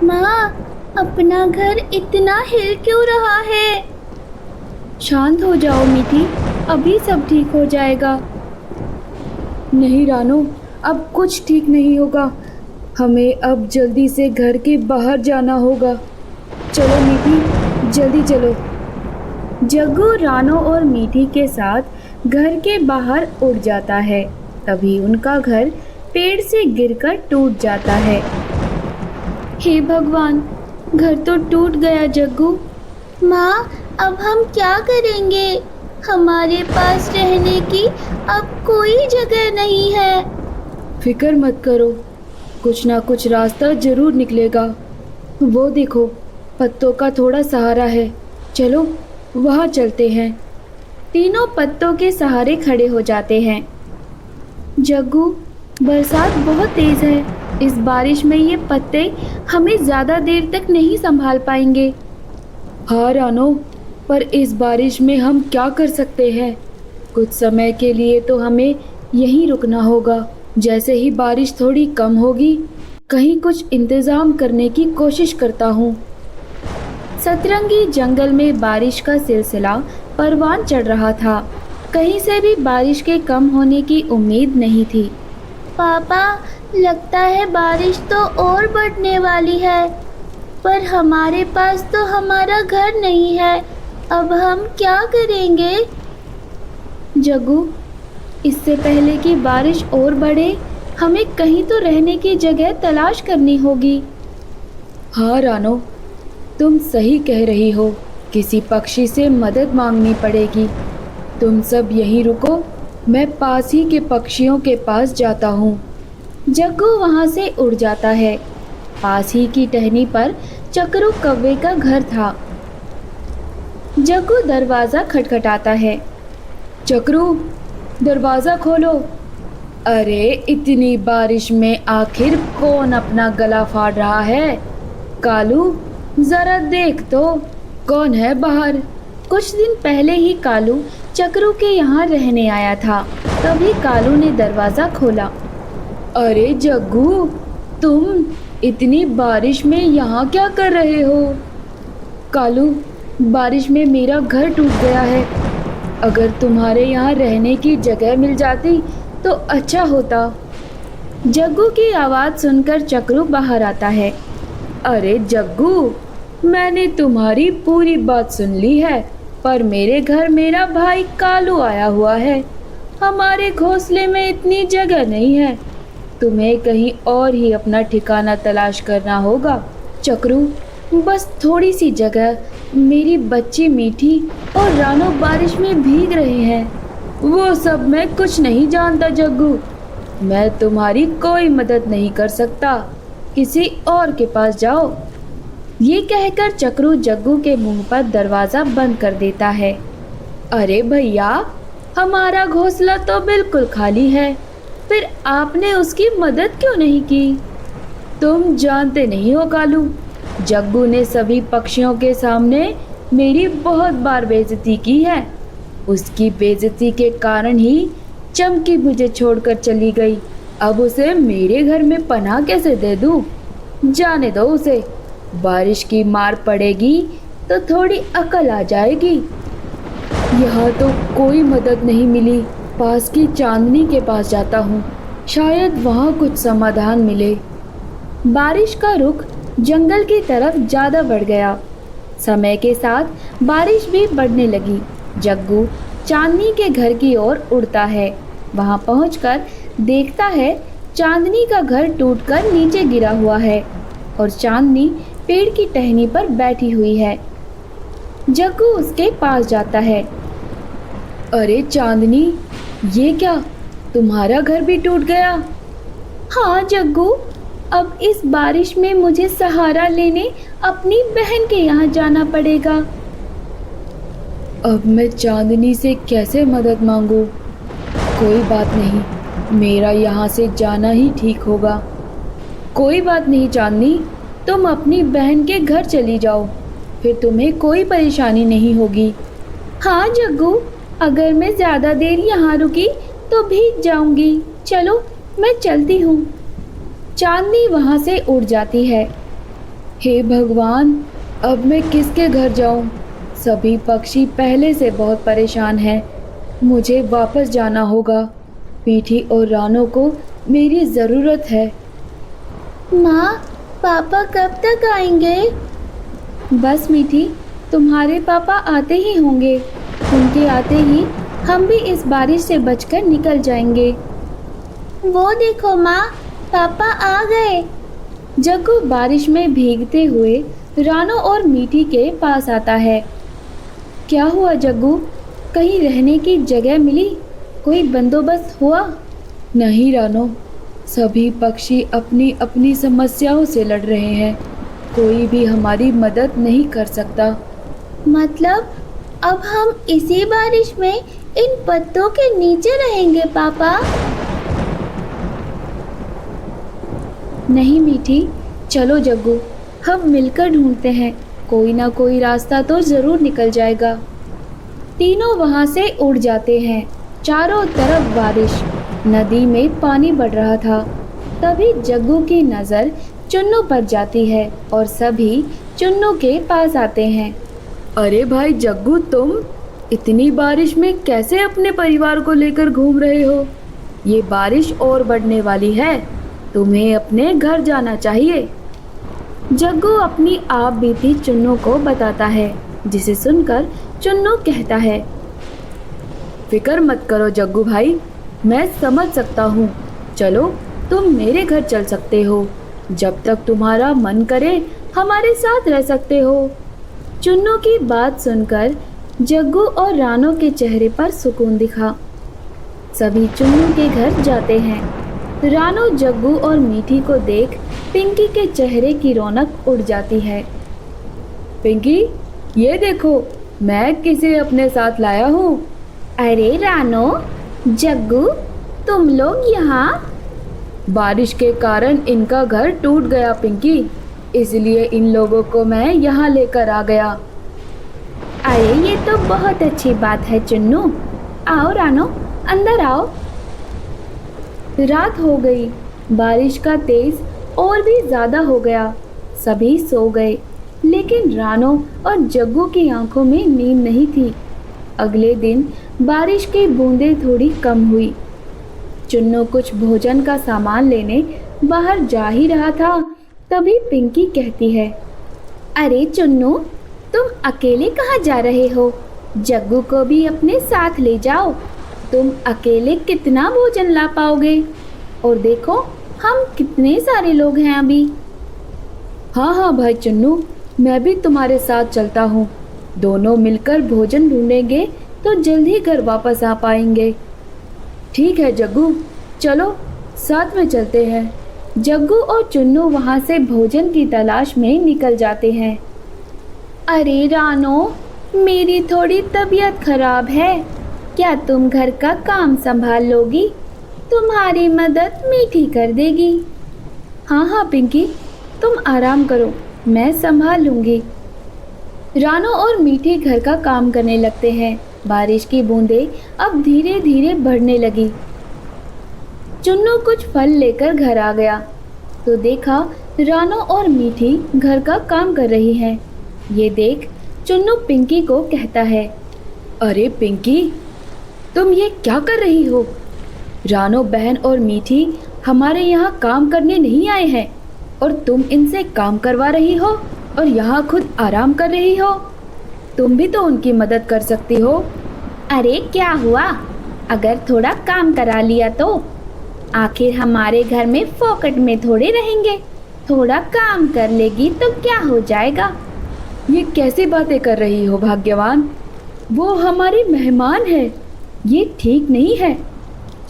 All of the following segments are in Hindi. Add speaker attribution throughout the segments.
Speaker 1: माँ, अपना घर इतना हिल क्यों रहा है? शांत हो जाओ मीठी, अभी सब ठीक हो जाएगा। नहीं रानो, अब कुछ ठीक नहीं होगा। हमें अब जल्दी से घर के बाहर जाना होगा। चलो मीठी, जल्दी चलो। जग्गू रानो और मीठी के साथ घर के बाहर उड़ जाता है। तभी उनका घर पेड़ से गिरकर टूट जाता है। हे भगवान, घर तो टूट गया जग्गू। माँ, अब हम क्या करेंगे? हमारे पास रहने की अब कोई जगह नहीं है। फिक्र मत करो, कुछ ना कुछ रास्ता जरूर निकलेगा। वो देखो, पत्तों का थोड़ा सहारा है। चलो वहाँ चलते हैं। तीनों पत्तों के सहारे खड़े हो जाते हैं। जग्गू, बरसात बहुत तेज है। इस बारिश में ये पत्ते हमें ज्यादा देर तक नहीं संभाल पाएंगे। हाँ रानो, पर इस बारिश में हम क्या कर सकते हैं? कुछ समय के लिए तो हमें यहीं रुकना होगा। जैसे ही बारिश थोड़ी कम होगी, कहीं कुछ इंतजाम करने की कोशिश करता हूँ। सतरंगी जंगल में बारिश का सिलसिला परवान चढ़ रहा था। कहीं से भी बारिश के कम होने की उम्मीद नहीं थी। पापा, लगता है बारिश तो और बढ़ने वाली है, पर हमारे पास तो हमारा घर नहीं है। अब हम क्या करेंगे? जग्गू, इससे पहले कि बारिश और बढ़े, हमें कहीं तो रहने की जगह तलाश करनी होगी। हाँ रानो, तुम सही कह रही हो। किसी पक्षी से मदद मांगनी पड़ेगी। तुम सब यहीं रुको, मैं पास ही के पक्षियों के पास जाता हूँ। जग्गू वहाँ से उड़ जाता है। पास ही की टहनी पर चक्रू कौवे का घर था। जग्गू दरवाजा खटखटाता है। चक्रू, दरवाजा खोलो। अरे इतनी बारिश में आखिर कौन अपना गला फाड़ रहा है? कालू, जरा देख तो, कौन है बाहर? कुछ दिन पहले ही कालू चक्रू के यहाँ रहने आया था। तभी कालू ने दरवाजा खोला। अरे जग्गू, तुम इतनी बारिश में यहाँ क्या कर रहे हो? कालू, बारिश में मेरा घर टूट गया है। अगर तुम्हारे यहाँ रहने की जगह मिल जाती तो अच्छा होता। जग्गू की आवाज़ सुनकर चक्रू बाहर आता है। अरे जग्गू, मैंने तुम्हारी पूरी बात सुन ली है, पर मेरे घर मेरा भाई कालू आया हुआ है। हमारे घोंसले में इतनी जगह नहीं है। तुम्हें कहीं और ही अपना ठिकाना तलाश करना होगा। चक्रू, बस थोड़ी सी जगह। मेरी बच्ची मीठी और रानो बारिश में भीग रहे हैं। वो सब मैं कुछ नहीं जानता जग्गू। मैं तुम्हारी कोई मदद नहीं कर सकता। किसी और के पास जाओ। ये कहकर चक्रू जग्गू के मुंह पर दरवाजा बंद कर देता है। अरे भैया, हमारा घोंसला तो बिल्कुल खाली है, फिर आपने उसकी मदद क्यों नहीं की? तुम जानते नहीं हो कालू, जग्गू ने सभी पक्षियों के सामने मेरी बहुत बार बेइज्जती की है। उसकी बेइज्जती के कारण ही चमकी मुझे छोड़कर चली गई। अब उसे मेरे घर में पनाह कैसे दे दूं? जाने दो उसे। बारिश की मार पड़ेगी तो थोड़ी अकल आ जाएगी। यहाँ तो कोई मदद नहीं मिली। पास की चांदनी के पास जाता हूँ, शायद वहाँ कुछ समाधान मिले। बारिश का रुख जंगल की तरफ ज़्यादा बढ़ गया। समय के साथ बारिश भी बढ़ने लगी। जग्गू चांदनी के घर की ओर उड़ता है। वहाँ पहुंचकर देखता है चांदनी का घर टूटकर नीचे गिरा हुआ है और चांदनी पेड़ की टहनी पर बैठी हुई है। जग्गू उसके पास जाता है। अरे चांदनी, ये क्या, तुम्हारा घर भी टूट गया? हाँ जग्गू, अब इस बारिश में मुझे सहारा लेने अपनी बहन के यहाँ जाना पड़ेगा। अब मैं चांदनी से कैसे मदद मांगू? कोई बात नहीं, मेरा यहाँ से जाना ही ठीक होगा। कोई बात नहीं चांदनी, तुम अपनी बहन के घर चली जाओ, फिर तुम्हें कोई परेशानी नहीं होगी। हाँ जग्गू, अगर मैं ज़्यादा देर यहाँ रुकी तो भीग जाऊंगी। चलो मैं चलती हूँ। चांदनी वहाँ से उड़ जाती है। हे भगवान, अब मैं किसके घर जाऊं? सभी पक्षी पहले से बहुत परेशान हैं। मुझे वापस जाना होगा। मीठी और रानो को मेरी ज़रूरत है। माँ, पापा कब तक आएंगे? बस मीठी, तुम्हारे पापा आते ही होंगे। उनके आते ही हम भी इस बारिश से बचकर निकल जाएंगे। वो देखो माँ, पापा आ गए। जग्गू बारिश में भीगते हुए रानो और मीठी के पास आता है। क्या हुआ जग्गू? कहीं रहने की जगह मिली? कोई बंदोबस्त हुआ? नहीं रानो, सभी पक्षी अपनी अपनी समस्याओं से लड़ रहे हैं। कोई भी हमारी मदद नहीं कर सकता। मतलब अब हम इसी बारिश में इन पत्तों के नीचे रहेंगे पापा? नहीं मीठी, चलो जग्गू, हम मिलकर ढूंढते हैं। कोई ना कोई रास्ता तो जरूर निकल जाएगा। तीनों वहां से उड़ जाते हैं। चारों तरफ बारिश, नदी में पानी बढ़ रहा था। तभी जग्गू की नज़र चुन्नू पर जाती है और सभी चुन्नू के पास आते हैं। अरे भाई जग्गू, तुम इतनी बारिश में कैसे अपने परिवार को लेकर घूम रहे हो? ये बारिश और बढ़ने वाली है, तुम्हें अपने घर जाना चाहिए। जग्गू अपनी आप बीती चुन्नू को बताता है, जिसे सुनकर चुन्नू कहता है, फिक्र मत करो जग्गू भाई, मैं समझ सकता हूँ। चलो, तुम मेरे घर चल सकते हो। जब तक तुम्हारा मन करे हमारे साथ रह सकते हो। चुन्नू की बात सुनकर जग्गू और रानो के चेहरे पर सुकून दिखा। सभी चुन्नू के घर जाते हैं। रानो जग्गू और मीठी को देख पिंकी के चेहरे की रौनक उड़ जाती है। पिंकी, ये देखो, मैं किसे अपने साथ लाया हूँ। अरे रानो, जग्गू, तुम लोग यहाँ? बारिश के कारण इनका घर टूट गया पिंकी, इसलिए इन लोगों को मैं यहाँ लेकर आ गया। अरे ये तो बहुत अच्छी बात है चुन्नू। आओ रानो, अंदर आओ। रात हो गई। बारिश का तेज और भी ज्यादा हो गया। सभी सो गए, लेकिन रानो और जग्गू की आंखों में नींद नहीं थी। अगले दिन बारिश की बूंदें थोड़ी कम हुई। चुन्नू कुछ भोजन का सामान लेने बाहर जा ही रहा था, तभी पिंकी कहती है, अरे चुन्नू, तुम अकेले कहाँ जा रहे हो? जग्गू को भी अपने साथ ले जाओ। तुम अकेले कितना भोजन ला पाओगे? और देखो, हम कितने सारे लोग हैं अभी। हाँ हाँ भाई चुन्नू, मैं भी तुम्हारे साथ चलता हूँ। दोनों मिलकर भोजन ढूंढेंगे तो जल्द ही घर वापस आ पाएंगे। ठीक है जग्गू, चलो साथ में चलते हैं। जग्गू और चुन्नू वहाँ से भोजन की तलाश में निकल जाते हैं। अरे रानो, मेरी थोड़ी तबीयत खराब है, क्या तुम घर का काम संभाल लोगी? तुम्हारी मदद मीठी कर देगी। हाँ हाँ पिंकी, तुम आराम करो, मैं संभाल लूँगी। रानो और मीठी घर का काम करने लगते हैं। बारिश की बूंदें अब धीरे धीरे बढ़ने लगी। चुन्नू कुछ फल लेकर घर आ गया तो देखा रानो और मीठी घर का काम कर रही हैं। ये देख चुन्नू पिंकी को कहता है, अरे पिंकी, तुम ये क्या कर रही हो? रानो बहन और मीठी हमारे यहाँ काम करने नहीं आए हैं और तुम इनसे काम करवा रही हो और यहाँ खुद आराम कर रही हो। तुम भी तो उनकी मदद कर सकती हो। अरे क्या हुआ, अगर थोड़ा काम करा लिया तो? आखिर हमारे घर में फोकट में थोड़े रहेंगे। थोड़ा काम कर लेगी तो क्या हो जाएगा? ये कैसी बातें कर रही हो भाग्यवान? वो हमारे मेहमान है, ये ठीक नहीं है।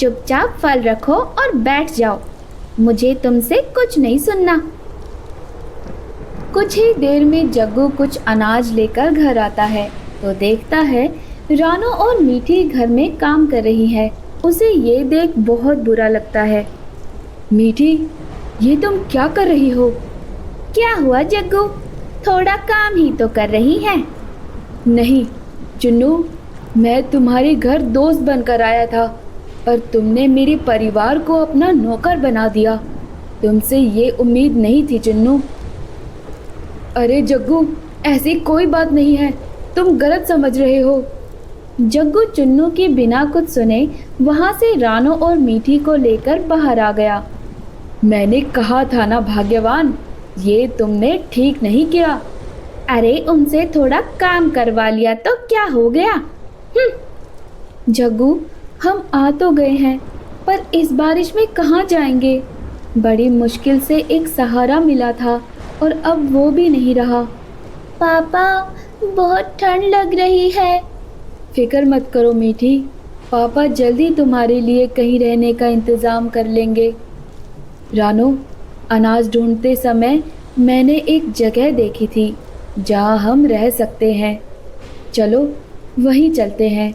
Speaker 1: चुपचाप फल रखो और बैठ जाओ, मुझे तुमसे कुछ नहीं सुनना। कुछ ही देर में जग्गू कुछ अनाज लेकर घर आता है तो देखता है रानो और मीठी घर में काम कर रही है। उसे ये देख बहुत बुरा लगता है। मीठी, ये तुम क्या कर रही हो? क्या हुआ जग्गू, थोड़ा काम ही तो कर रही है। नहीं चुन्नू, मैं तुम्हारे घर दोस्त बनकर आया था पर तुमने मेरे परिवार को अपना नौकर बना दिया। तुमसे ये उम्मीद नहीं थी चुन्नू। अरे जग्गू, ऐसी कोई बात नहीं है, तुम गलत समझ रहे हो। जग्गू चुन्नू की बिना कुछ सुने वहां से रानो और मीठी को लेकर बाहर आ गया। मैंने कहा था ना भाग्यवान, ये तुमने ठीक नहीं किया। अरे उनसे थोड़ा काम करवा लिया तो क्या हो गया। जग्गू, हम आ तो गए हैं, पर इस बारिश में कहाँ जाएंगे। बड़ी मुश्किल से एक सहारा मिला था और अब वो भी नहीं रहा। पापा, बहुत ठंड लग रही है। फिक्र मत करो मीठी, पापा जल्दी तुम्हारे लिए कहीं रहने का इंतज़ाम कर लेंगे। रानो, अनाज ढूंढते समय मैंने एक जगह देखी थी जहाँ हम रह सकते हैं। चलो वहीं चलते हैं।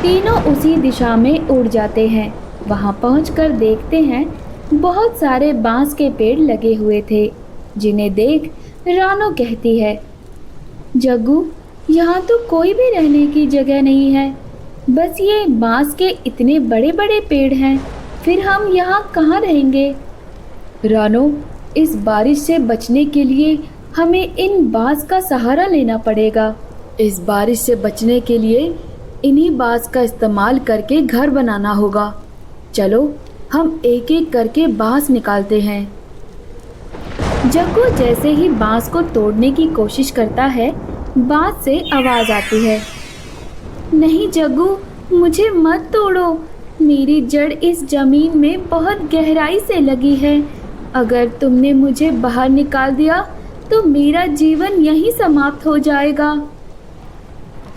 Speaker 1: तीनों उसी दिशा में उड़ जाते हैं। वहाँ पहुंचकर देखते हैं बहुत सारे बांस के पेड़ लगे हुए थे, जिन्हें देख रानो कहती है, जग्गू, यहाँ तो कोई भी रहने की जगह नहीं है। बस ये बांस के इतने बड़े बड़े पेड़ हैं, फिर हम यहाँ कहाँ रहेंगे। रानो, इस बारिश से बचने के लिए हमें इन बांस का सहारा लेना पड़ेगा। इस बारिश से बचने के लिए इन्हीं बांस का इस्तेमाल करके घर बनाना होगा। चलो हम एक एक करके बांस निकालते हैं। जग्गू जैसे ही बांस को तोड़ने की कोशिश करता है, बांस से आवाज आती है, नहीं जग्गू, मुझे मत तोड़ो। मेरी जड़ इस जमीन में बहुत गहराई से लगी है। अगर तुमने मुझे बाहर निकाल दिया तो मेरा जीवन यहीं समाप्त हो जाएगा।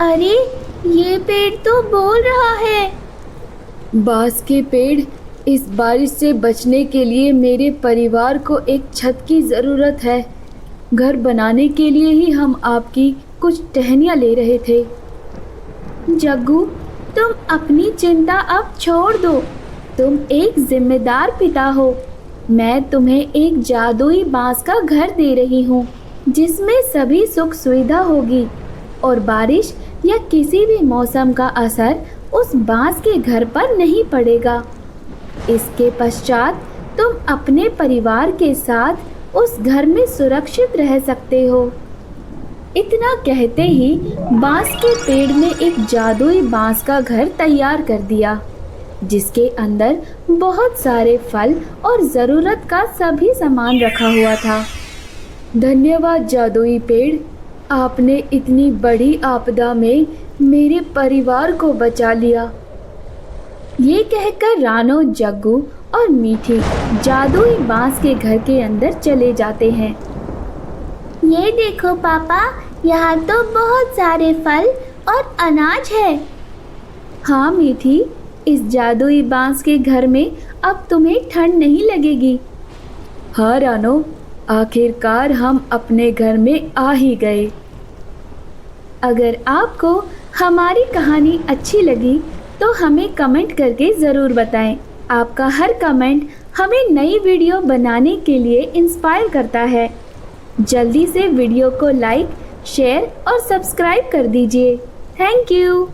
Speaker 1: अरे ये पेड़ तो बोल रहा है। बांस के पेड़, इस बारिश से बचने के लिए मेरे परिवार को एक छत की ज़रूरत है। घर बनाने के लिए ही हम आपकी कुछ टहनियाँ ले रहे थे। जग्गू, तुम अपनी चिंता अब छोड़ दो। तुम एक जिम्मेदार पिता हो। मैं तुम्हें एक जादुई बांस का घर दे रही हूँ, जिसमें सभी सुख सुविधा होगी और बारिश या किसी भी मौसम का असर उस बांस के घर पर नहीं पड़ेगा। इसके पश्चात तुम अपने परिवार के साथ उस घर में सुरक्षित रह सकते हो। इतना कहते ही बांस के पेड़ ने एक जादुई बांस का घर तैयार कर दिया, जिसके अंदर बहुत सारे फल और ज़रूरत का सभी सामान रखा हुआ था। धन्यवाद जादुई पेड़, आपने इतनी बड़ी आपदा में मेरे परिवार को बचा लिया। ये कहकर रानो, जग्गू और मीठी जादुई बांस के घर के अंदर चले जाते हैं। ये देखो पापा, यहाँ तो बहुत सारे फल और अनाज है। हाँ मीठी, इस जादुई बांस के घर में अब तुम्हें ठंड नहीं लगेगी। हाँ रानो, आखिरकार हम अपने घर में आ ही गए। अगर आपको हमारी कहानी अच्छी लगी तो हमें कमेंट करके ज़रूर बताएं। आपका हर कमेंट हमें नई वीडियो बनाने के लिए इंस्पायर करता है। जल्दी से वीडियो को लाइक, शेयर और सब्सक्राइब कर दीजिए। Thank you.